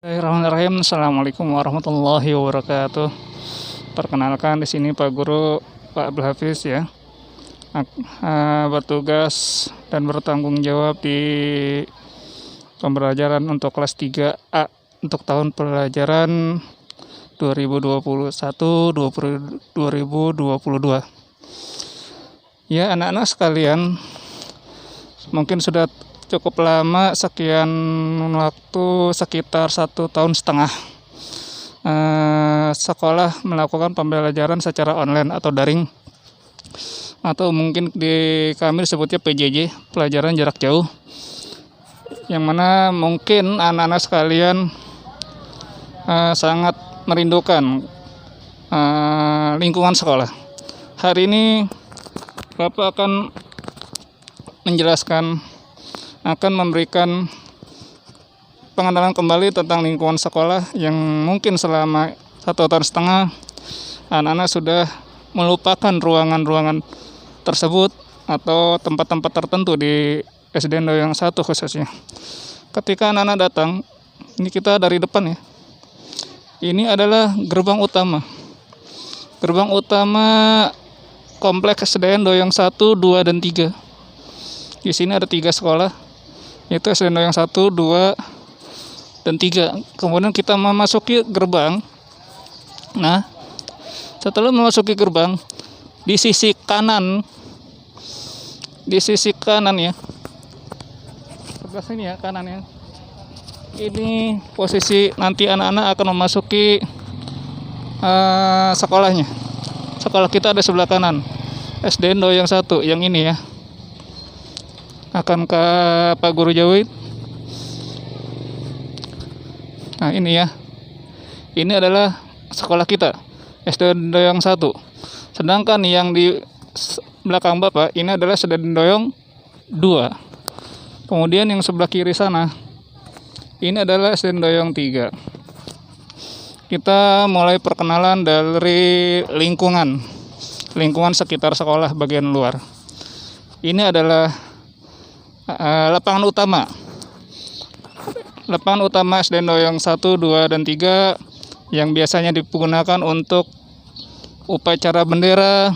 Bismillahirrahmanirrahim. Assalamualaikum warahmatullahi wabarakatuh. Perkenalkan, di sini Pak Guru, Pak Abdul Hafiz ya. Bertugas dan bertanggung jawab di pembelajaran untuk kelas 3A untuk tahun pelajaran 2021-2022. Ya, anak-anak sekalian, mungkin sudah cukup lama, sekian waktu sekitar 1,5 tahun sekolah melakukan pembelajaran secara online atau daring, atau mungkin di kami disebutnya PJJ, pelajaran jarak jauh, yang mana mungkin anak-anak sekalian sangat merindukan lingkungan sekolah. Hari ini Bapak akan memberikan pengenalan kembali tentang lingkungan sekolah yang mungkin selama 1,5 tahun anak-anak sudah melupakan ruangan-ruangan tersebut atau tempat-tempat tertentu di SD Doyong 1 khususnya. Ketika anak-anak datang, ini kita dari depan ya. Ini adalah gerbang utama. Gerbang utama kompleks SDN Doyong 1, 2, dan 3. Di sini ada 3 sekolah, yaitu SDN Doyong 1, 2, dan 3. Kemudian kita memasuki gerbang. Nah, setelah memasuki gerbang, di sisi kanan ya, sebelah sini ya, kanannya. Ini posisi nanti anak-anak akan memasuki sekolahnya. Sekolah kita ada sebelah kanan, SDN Doyong 1 yang ini ya. Akan ke Pak Guru jauhin. Nah, ini ya. Ini adalah sekolah kita, SDN Doyong 1. Sedangkan yang di belakang Bapak ini adalah SDN Doyong 2. Kemudian yang sebelah kiri sana ini adalah SDN Doyong 3. Kita mulai perkenalan dari lingkungan sekitar sekolah bagian luar. Ini adalah lapangan utama SDN Doyong 1, 2, dan 3 yang biasanya digunakan untuk upacara bendera,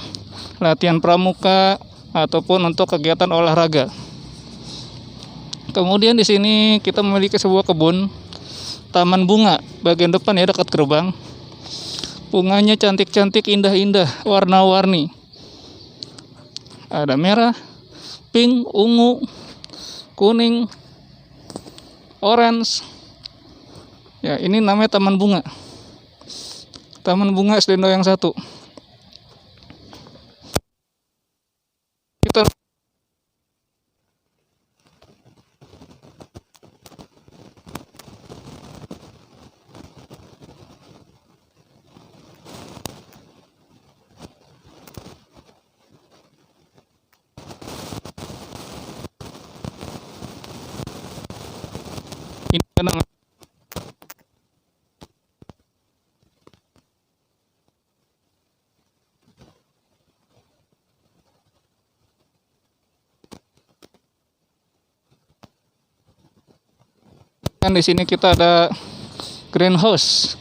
latihan pramuka, ataupun untuk kegiatan olahraga. Kemudian di sini kita memiliki sebuah kebun, taman bunga bagian depan ya, dekat gerbang. Bunganya cantik-cantik, indah-indah, warna-warni. Ada merah, pink, ungu, kuning, orange. Ya, ini namanya taman bunga. Taman bunga SDN Doyong 1. Kita ini di sini kita ada greenhouse.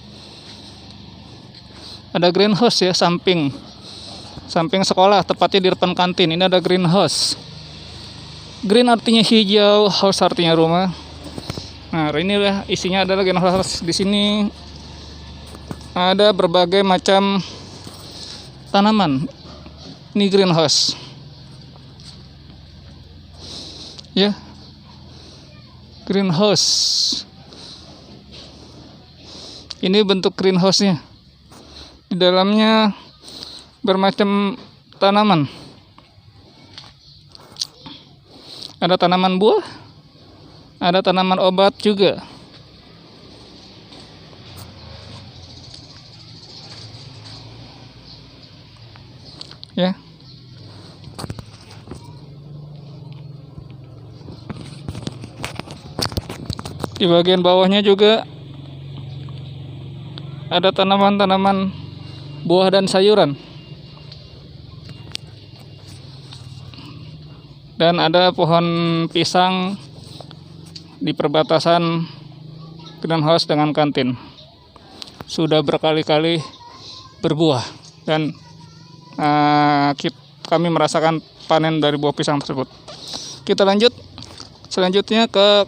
Ada greenhouse ya, samping sekolah, tepatnya di depan kantin. Ini ada greenhouse. Green artinya hijau, house artinya rumah. Nah, ini lah isinya adalah greenhouse. Di sini ada berbagai macam tanaman. Ini greenhouse. Ya. Greenhouse. Ini bentuk greenhouse-nya. Di dalamnya bermacam tanaman. Ada tanaman buah, ada tanaman obat juga. Ya. Di bagian bawahnya juga ada tanaman-tanaman buah dan sayuran. Dan ada pohon pisang di perbatasan greenhouse dengan kantin. Sudah berkali-kali berbuah dan kami merasakan panen dari buah pisang tersebut. Kita lanjut selanjutnya ke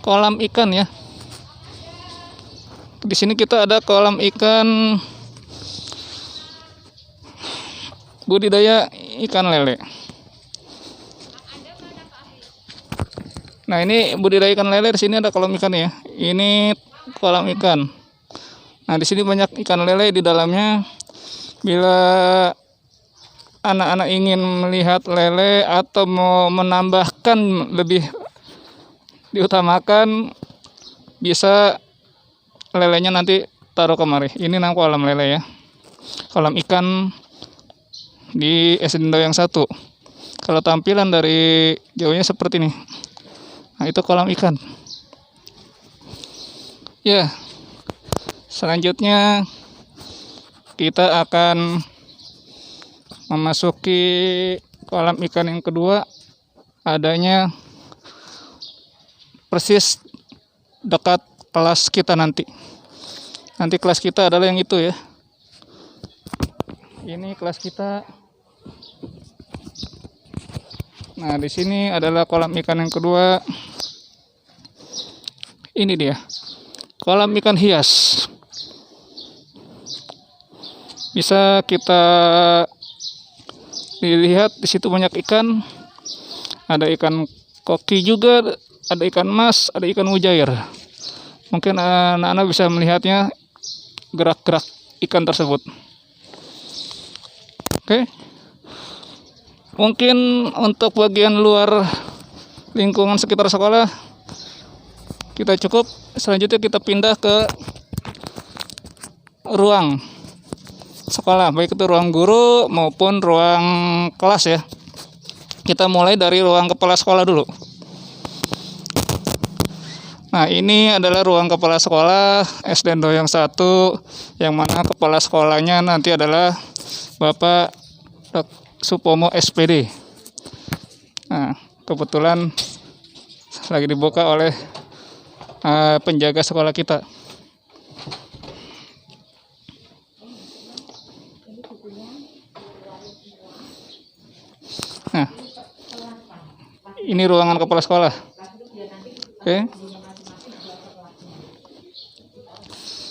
kolam ikan ya. Di sini kita ada kolam ikan budidaya ikan lele. Nah, ini budidaya ikan lele. Di sini ada kolam ikan ya. Ini kolam ikan. Nah, di sini banyak ikan lele di dalamnya. Bila anak-anak ingin melihat lele atau mau menambahkan lebih diutamakan, bisa lelenya nanti taruh kemari. Ini nama kolam lele ya. Kolam ikan di SD Doyang 1. Kalau tampilan dari jauhnya seperti ini. Nah, itu kolam ikan. Ya. Selanjutnya kita akan memasuki kolam ikan yang kedua. Adanya persis dekat kelas kita nanti. Nanti kelas kita adalah yang itu ya. Ini kelas kita. Nah, di sini adalah kolam ikan yang kedua. Ini dia. Kolam ikan hias. Bisa kita lihat di situ banyak ikan. Ada ikan koki juga, ada ikan mas, ada ikan mujair. Mungkin anak-anak bisa melihatnya gerak-gerak ikan tersebut. Oke. Mungkin untuk bagian luar lingkungan sekitar sekolah kita cukup. Selanjutnya kita pindah ke ruang sekolah, baik itu ruang guru maupun ruang kelas ya. Kita mulai dari ruang kepala sekolah dulu. Nah, ini adalah ruang kepala sekolah SD Doyang 1, yang mana kepala sekolahnya nanti adalah Bapak Supomo SPD. Nah, kebetulan lagi dibuka oleh penjaga sekolah kita. Nah, ini ruangan kepala sekolah. Oke.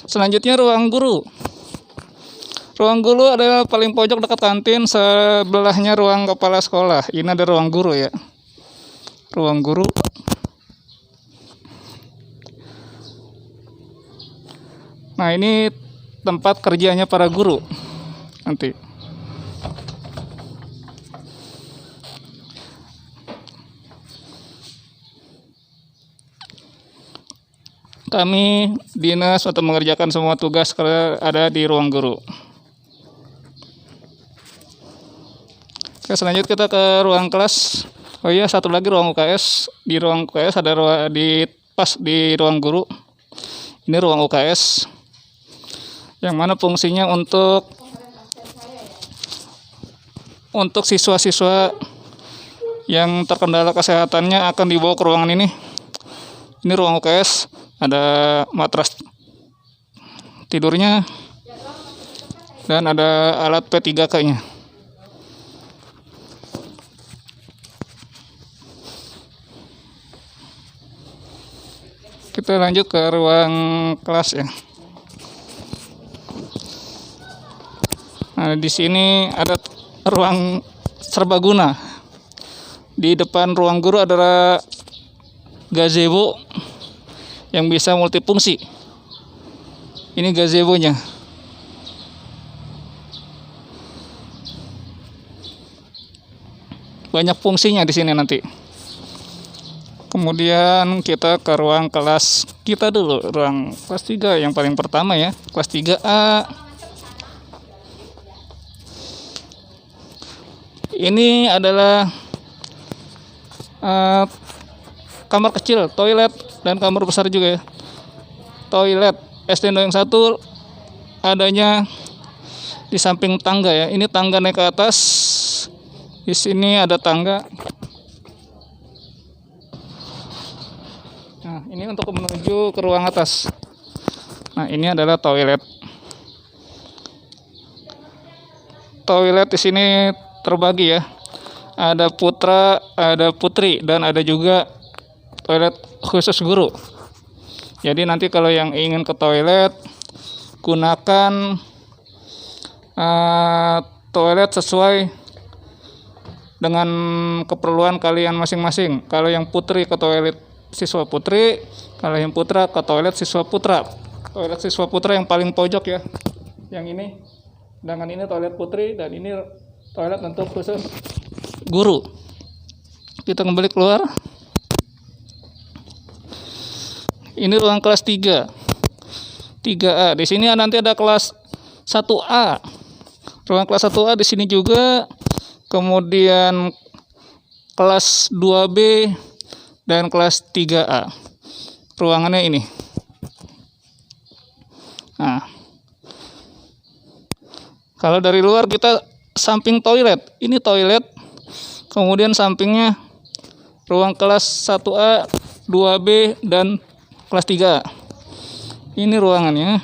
Selanjutnya ruang guru. Ruang guru adalah paling pojok dekat kantin, sebelahnya ruang kepala sekolah. Ini ada ruang guru ya. Ruang guru. Nah, ini tempat kerjanya para guru nanti. Kami dinas untuk mengerjakan semua tugas ada di ruang guru. Oke, selanjutnya kita ke ruang kelas. Oh iya, satu lagi ruang UKS. Di ruang UKS ada pas di ruang guru. Ini ruang UKS. Yang mana fungsinya untuk siswa-siswa yang terkendala kesehatannya akan dibawa ke ruangan ini. Ini ruang UKS, ada matras tidurnya dan ada alat P3K-nya. Kita lanjut ke ruang kelas ya. Nah, di sini ada ruang serbaguna. Di depan ruang guru adalah gazebo yang bisa multifungsi. Ini gazebo-nya. Banyak fungsinya di sini nanti. Kemudian kita ke ruang kelas kita dulu, ruang kelas 3 yang paling pertama ya, kelas 3A. Ini adalah kamar kecil, toilet, dan kamar besar juga ya. Toilet SD Doyang 1 adanya di samping tangga ya. Ini tangga naik ke atas. Di sini ada tangga. Nah, ini untuk menuju ke ruang atas. Nah, ini adalah toilet. Toilet di sini terbagi ya. Ada putra, ada putri, dan ada juga toilet khusus guru. Jadi nanti kalau yang ingin ke toilet, gunakan toilet sesuai dengan keperluan kalian masing-masing. Kalau yang putri ke toilet siswa putri, kalau yang putra ke toilet siswa putra. Toilet siswa putra yang paling pojok ya, yang ini. Sedangkan ini toilet putri, dan ini toilet untuk khusus guru. Kita kembali keluar. Ini ruang kelas 3. 3A. Di sini nanti ada kelas 1A. Ruang kelas 1A di sini juga. Kemudian kelas 2B dan kelas 3A. Ruangannya ini. Nah, kalau dari luar kita samping toilet. Ini toilet. Kemudian sampingnya ruang kelas 1A, 2B, dan kelas 3A. Ini ruangannya.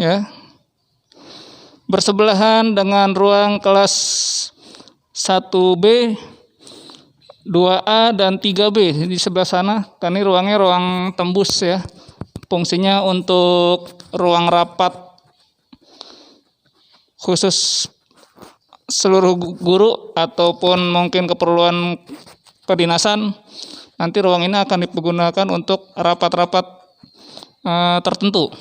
Ya. Bersebelahan dengan ruang kelas 1B, 2A, dan 3B di sebelah sana. Kan ini ruangnya ruang tembus ya. Fungsinya untuk ruang rapat khusus seluruh guru ataupun mungkin keperluan kedinasan. Nanti ruang ini akan digunakan untuk rapat-rapat tertentu.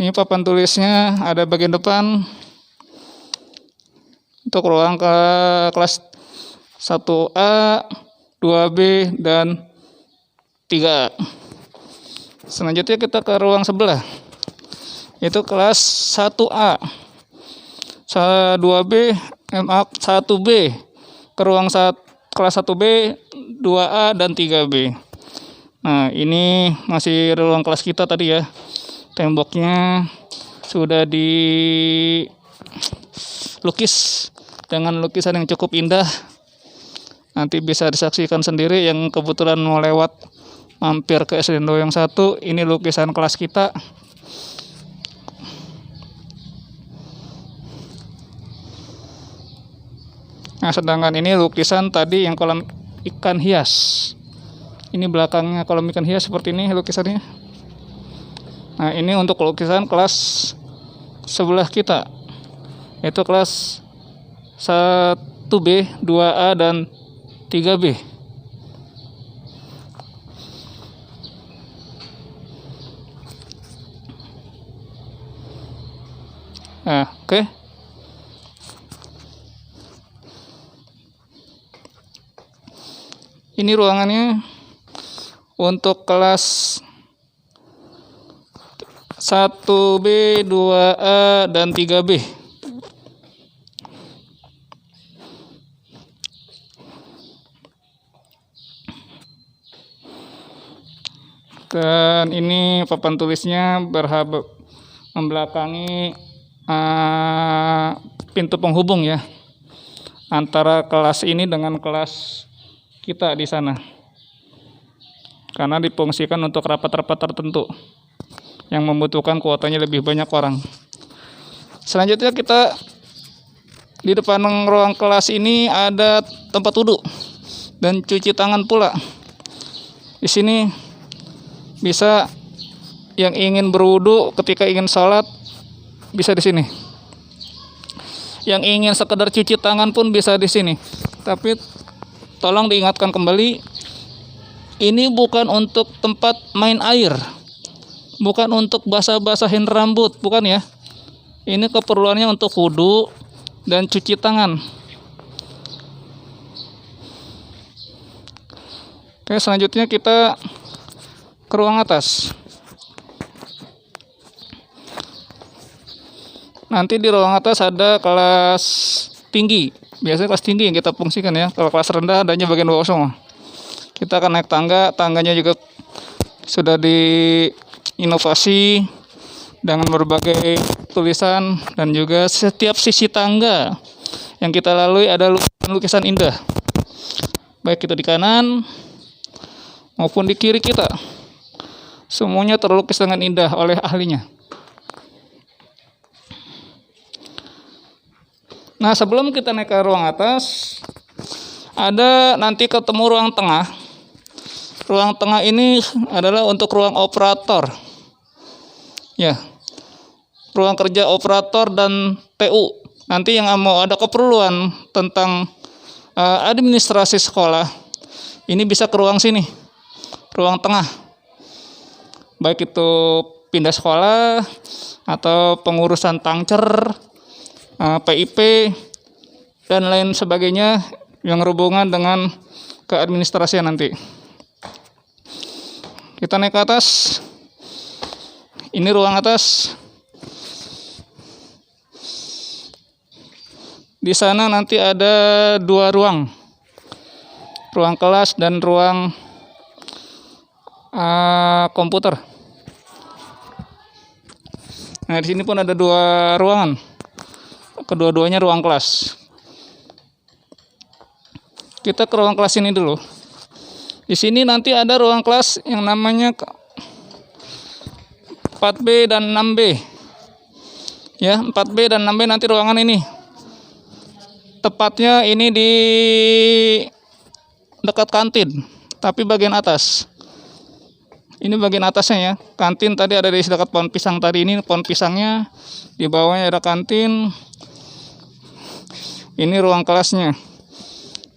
Ini papan tulisnya ada bagian depan untuk ruang ke kelas 1A, 2B, dan 3A. Selanjutnya kita ke ruang sebelah, yaitu kelas 1A, 2B, 1B, ke ruang kelas 1B, 2A, dan 3B. Nah, ini masih ruang kelas kita tadi ya. Temboknya sudah dilukis dengan lukisan yang cukup indah. Nanti bisa disaksikan sendiri yang kebetulan mau lewat mampir ke SD Doyong 1. Ini lukisan kelas kita. Nah, sedangkan ini lukisan tadi yang kolam ikan hias. Ini belakangnya kolam ikan hias seperti ini lukisannya. Nah, ini untuk lukisan kelas sebelah kita, yaitu kelas 1B, 2A, dan 3B. Nah, oke. Ini ruangannya untuk kelas 1B, 2A, dan 3B. Dan ini papan tulisnya membelakangi pintu penghubung ya, antara kelas ini dengan kelas kita di sana. Karena difungsikan untuk rapat-rapat tertentu yang membutuhkan kuotanya lebih banyak orang. Selanjutnya kita di depan ruang kelas ini ada tempat wudhu dan cuci tangan pula. Di sini bisa yang ingin berwudhu ketika ingin sholat bisa di sini. Yang ingin sekedar cuci tangan pun bisa di sini. Tapi tolong diingatkan kembali, ini bukan untuk tempat main air. Bukan untuk basah-basahin rambut, bukan ya. Ini keperluannya untuk wudhu dan cuci tangan. Oke, selanjutnya kita ke ruang atas. Nanti di ruang atas ada kelas tinggi. Biasanya kelas tinggi yang kita fungsikan ya. Kalau kelas rendah adanya bagian bawah semua. Kita akan naik tangga, tangganya juga sudah diinovasi dengan berbagai tulisan, dan juga setiap sisi tangga yang kita lalui ada lukisan indah, baik itu di kanan maupun di kiri kita. Semuanya terlukis dengan indah oleh ahlinya. Nah, sebelum kita naik ke ruang atas, ada nanti ketemu ruang tengah. Ruang tengah ini adalah untuk ruang operator. Ya, ruang kerja operator dan TU. Nanti yang mau ada keperluan tentang administrasi sekolah, ini bisa ke ruang sini, ruang tengah. Baik itu pindah sekolah atau pengurusan tangcer, PIP, dan lain sebagainya yang berhubungan dengan keadministrasian nanti. Kita naik ke atas. Ini ruang atas. Di sana nanti ada 2 ruang. Ruang kelas dan ruang komputer. Nah, di sini pun ada 2 ruangan. Kedua-duanya ruang kelas. Kita ke ruang kelas ini dulu. Di sini nanti ada ruang kelas yang namanya 4B dan 6B. Ya, 4B dan 6B nanti ruangan ini. Tepatnya ini di dekat kantin, tapi bagian atas. Ini bagian atasnya ya. Kantin tadi ada di dekat pohon pisang tadi, ini pohon pisangnya. Di bawahnya ada kantin. Ini ruang kelasnya.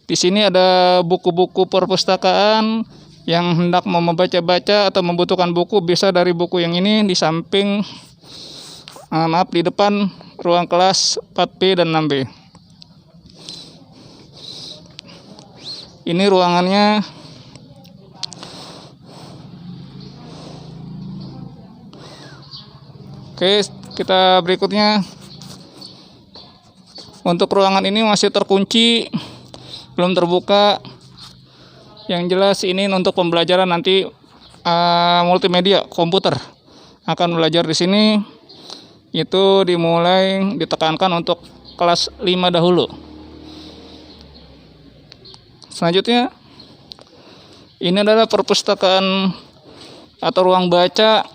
Di sini ada buku-buku perpustakaan yang hendak mau membaca-baca atau membutuhkan buku, bisa dari buku yang ini di samping, di depan ruang kelas 4B dan 6B. Ini ruangannya. Oke, kita berikutnya. Untuk ruangan ini masih terkunci, belum terbuka. Yang jelas ini untuk pembelajaran nanti multimedia, komputer akan belajar di sini. Itu dimulai ditekankan untuk kelas 5 dahulu. Selanjutnya, ini adalah perpustakaan atau ruang baca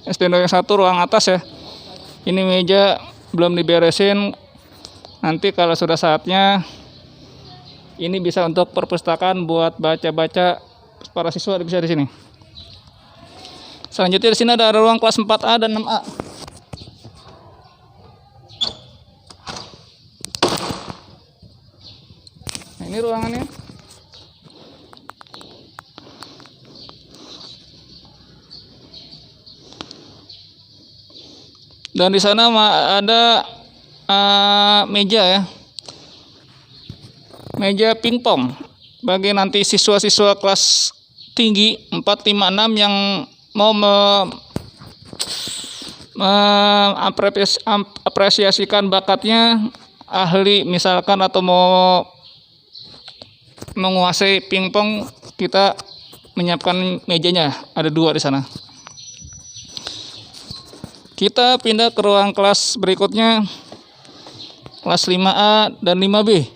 SD 1 ruang atas ya. Ini meja belum diberesin. Nanti kalau sudah saatnya, ini bisa untuk perpustakaan buat baca-baca para siswa, bisa di sini. Selanjutnya di sini ada ruang kelas 4A dan 6A. Nah, ini ruangannya. Dan di sana ada meja ya. Meja pingpong bagi nanti siswa-siswa kelas tinggi 4, 5, 6 yang mau apresiasikan bakatnya ahli misalkan, atau mau menguasai pingpong, kita menyiapkan mejanya, ada 2 di sana. Kita pindah ke ruang kelas berikutnya, kelas 5A dan 5B.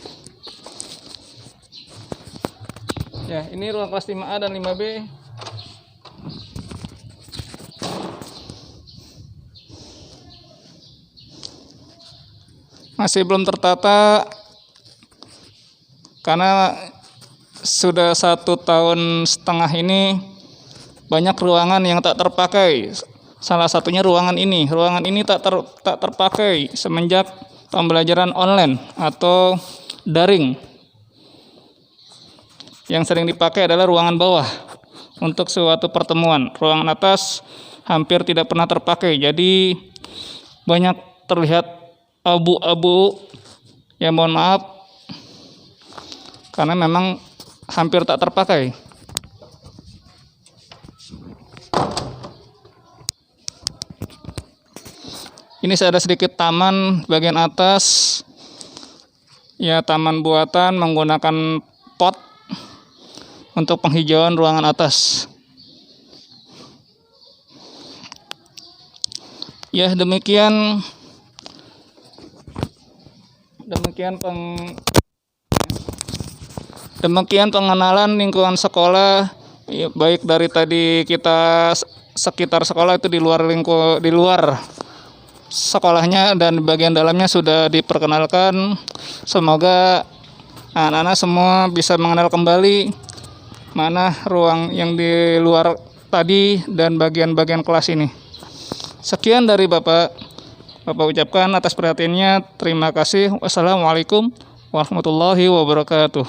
Ya, ini ruang kelas 5A dan 5B. Masih belum tertata karena sudah 1,5 tahun ini banyak ruangan yang tak terpakai. Salah satunya ruangan ini. Ruangan ini tak terpakai semenjak pembelajaran online atau daring. Yang sering dipakai adalah ruangan bawah untuk suatu pertemuan. Ruangan atas hampir tidak pernah terpakai. Jadi banyak terlihat abu-abu. Ya mohon maaf, karena memang hampir tak terpakai. Ini ada sedikit taman bagian atas. Ya, taman buatan menggunakan pot untuk penghijauan ruangan atas. Ya, demikian pengenalan lingkungan sekolah, ya, baik dari tadi kita sekitar sekolah itu di luar sekolahnya dan bagian dalamnya sudah diperkenalkan. Semoga anak-anak semua bisa mengenal kembali mana ruang yang di luar tadi dan bagian-bagian kelas ini. Sekian dari Bapak ucapkan atas perhatiannya. Terima kasih. Wassalamualaikum warahmatullahi wabarakatuh.